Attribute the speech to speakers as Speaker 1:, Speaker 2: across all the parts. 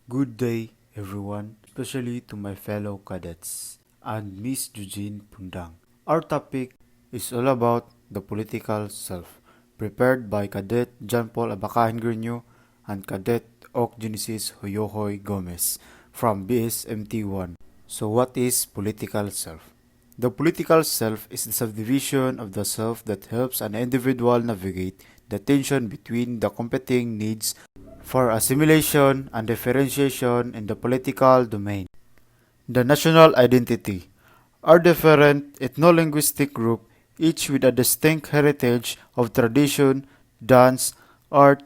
Speaker 1: Good day, everyone, especially to my fellow cadets and Miss Eugene Pundang. Our topic is all about the political self, prepared by Cadet John Paul Abakahin Griño and Cadet Ok Genesis Hoyohoy Gomez from BSMT-1. So what is political self? The political self is the subdivision of the self that helps an individual navigate the tension between the competing needs for assimilation and differentiation in the political domain. The national identity are different ethno-linguistic group, each with a distinct heritage of tradition, dance, art,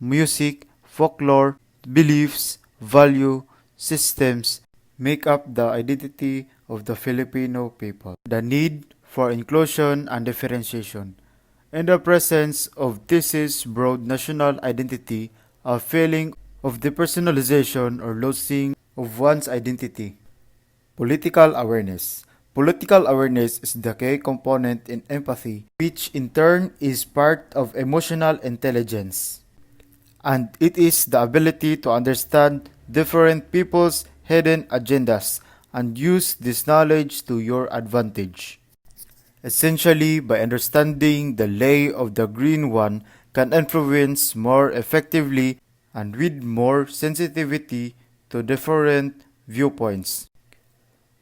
Speaker 1: music, folklore, beliefs, value, systems, make up the identity of the Filipino people. The need for inclusion and differentiation. In the presence of this broad national identity, a feeling of depersonalization or losing of one's identity. Political awareness. Political awareness is the key component in empathy, which in turn is part of emotional intelligence. And it is the ability to understand different people's hidden agendas and use this knowledge to your advantage. Essentially, by understanding the lay of the green one can influence more effectively and with more sensitivity to different viewpoints.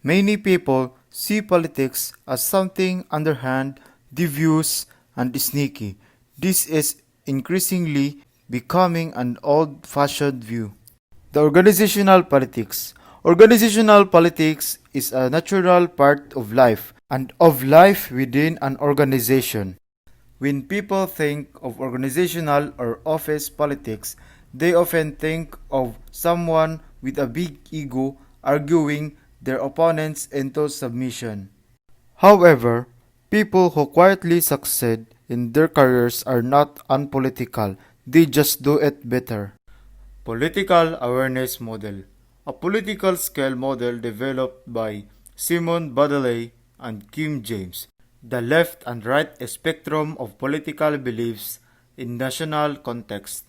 Speaker 1: Many people see politics as something underhand, devious, and sneaky. This is increasingly becoming an old-fashioned view. The organizational politics. Organizational politics is a natural part of life and of life within an organization. When people think of organizational or office politics, they often think of someone with a big ego arguing their opponents into submission. However, people who quietly succeed in their careers are not unpolitical, they just do it better. Political Awareness Model. A political scale model developed by Simon Baddeley and Kim James. The left and right spectrum of political beliefs in national context.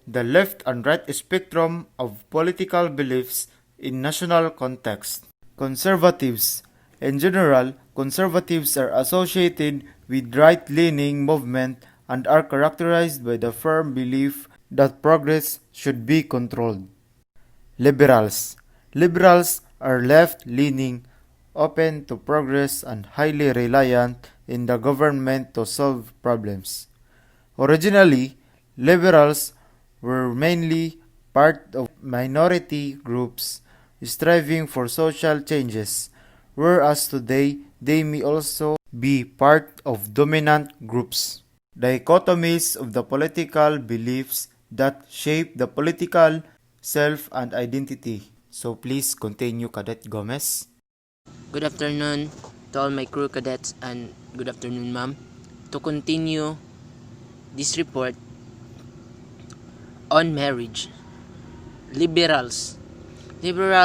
Speaker 1: The left and right spectrum of political beliefs in national context. Conservatives. In general, conservatives are associated with right-leaning movement and are characterized by the firm belief that progress should be controlled. Liberals. Liberals are left-leaning, open to progress and highly reliant in the government to solve problems. Originally, liberals were mainly part of minority groups striving for social changes, whereas today they may also be part of dominant groups. Dichotomies of the political beliefs that shape the political self and identity. So please continue, Cadet Gomez.
Speaker 2: Good afternoon to all my crew cadets and good afternoon ma'am. To continue this report on marriage. Liberals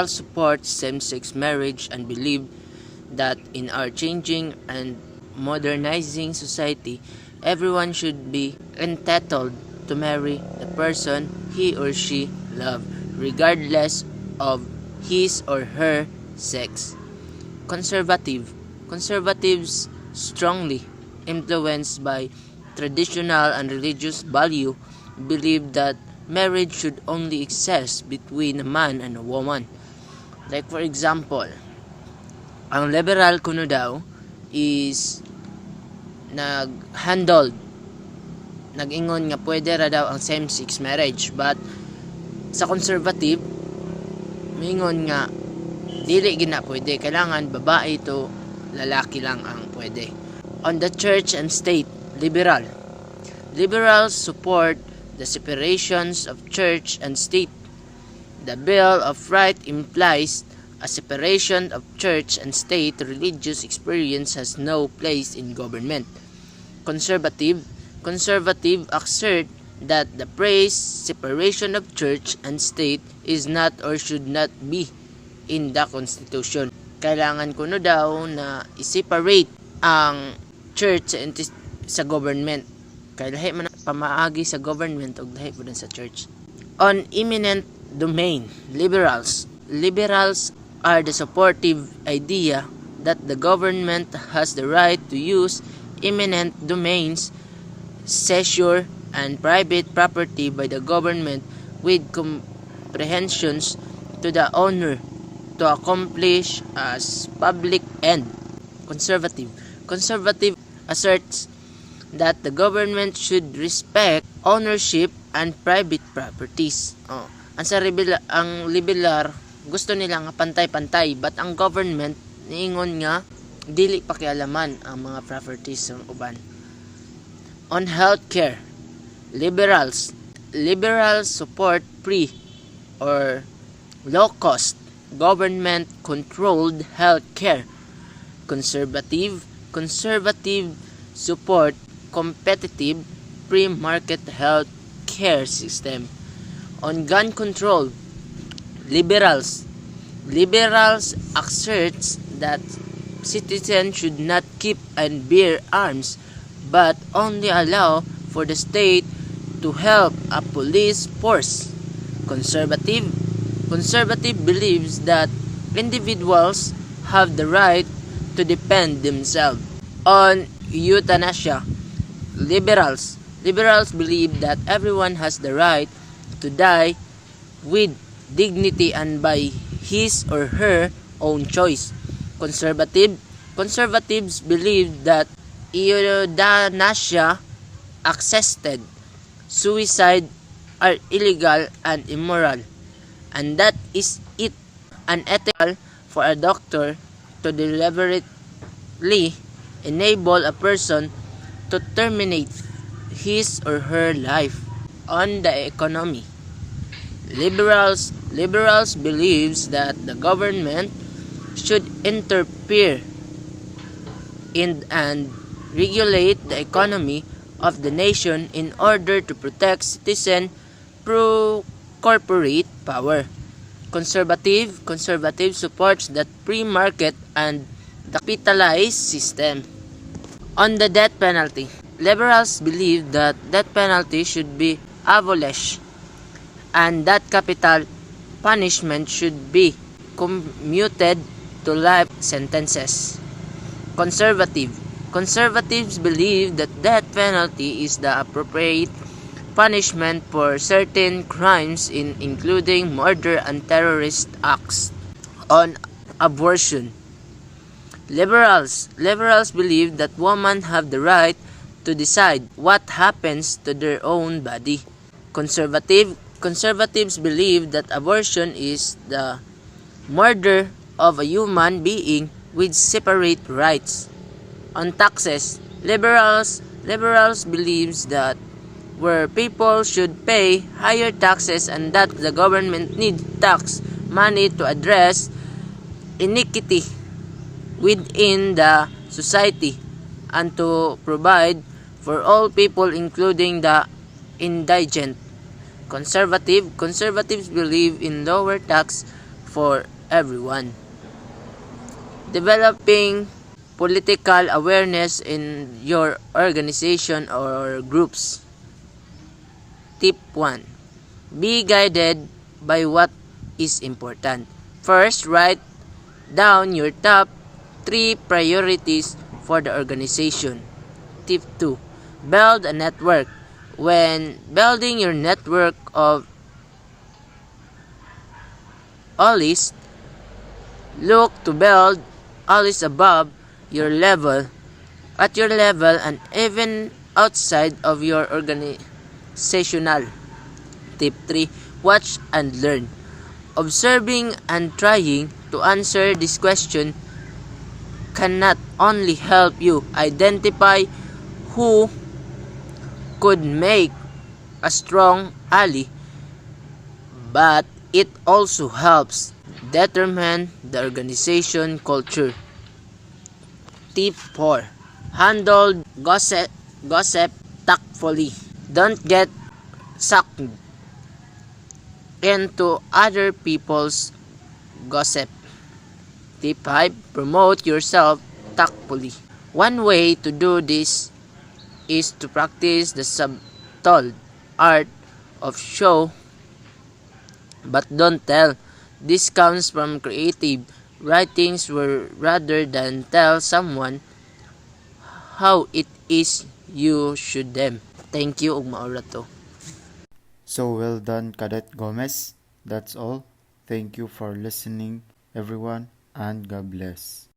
Speaker 2: support same-sex marriage and believe that in our changing and modernizing society, everyone should be entitled to marry the person he or she loves, regardless of his or her sex. Conservatives, strongly influenced by traditional and religious value, believe that marriage should only exist between a man and a woman. Like for example, ang liberal kuno daw is nag-ingon nga pwede ra daw ang same-sex marriage, but sa conservative mingon nga dili gina pwede, kailangan babae to lalaki lang ang pwede. On the church and state, liberals support the separations of church and state. The Bill of Rights implies a separation of church and state. Religious experience has no place in government. Conservative assert that the phrase separation of church and state is not or should not be in the Constitution. Kailangan kuno daw na i-separate ang church sa government. Kaya lahi man pamaagi sa government o lahi po sa church. On imminent domain. Liberals are the supportive idea that the government has the right to use eminent domains, seizure, and private property by the government with comprehensions to the owner to accomplish as public end. Conservative asserts that the government should respect ownership and private properties. Ang liberal gusto nila nga pantay-pantay, but ang government niingon nga dili pakialaman ang mga properties ng uban. On healthcare, liberals support free or low cost government controlled healthcare. Conservative support competitive free market health care system. On gun control, liberals asserts that citizens should not keep and bear arms, but only allow for the state to help a police force. Conservative believes that individuals have the right to defend themselves. On euthanasia, liberals believe that everyone has the right to die with dignity and by his or her own choice. Conservatives believe that euthanasia, assisted suicide are illegal and immoral, and that is it unethical for a doctor to deliberately enable a person to terminate his or her life. On the economy, liberals believes that the government should interfere in and regulate the economy of the nation in order to protect citizens through corporate power. Conservative supports the free market and the capitalized system. On the death penalty, liberals believe that death penalty should be abolished and that capital punishment should be commuted to life sentences. Conservatives believe that death penalty is the appropriate punishment for certain crimes including murder and terrorist acts. On abortion, liberals believe that women have the right to decide what happens to their own body. Conservatives believe that abortion is the murder of a human being with separate rights. On taxes, liberals believes that where people should pay higher taxes and that the government needs tax money to address inequity within the society and to provide for all people including the indigent. Conservatives believe in lower tax for everyone. Developing political awareness in your organization or groups. Tip 1. Be guided by what is important. First, write down your top 3 priorities for the organization. Tip 2. Build a network. When building your network of allies, look to build allies above your level, at your level, and even outside of your organizational. Tip 3. Watch and learn. Observing and trying to answer this question can not only help you identify who could make a strong ally, but it also helps determine the organization culture. Tip 4. Handle gossip tactfully. Don't get sucked into other people's gossip. Tip 5. Promote yourself tactfully. One way to do this is to practice the subtle art of show But don't tell. This comes from creative writings where rather than tell someone how it is you should them. Thank you ug maura to.
Speaker 1: So well done, Cadet Gomez. That's all. Thank you for listening, everyone, and God bless.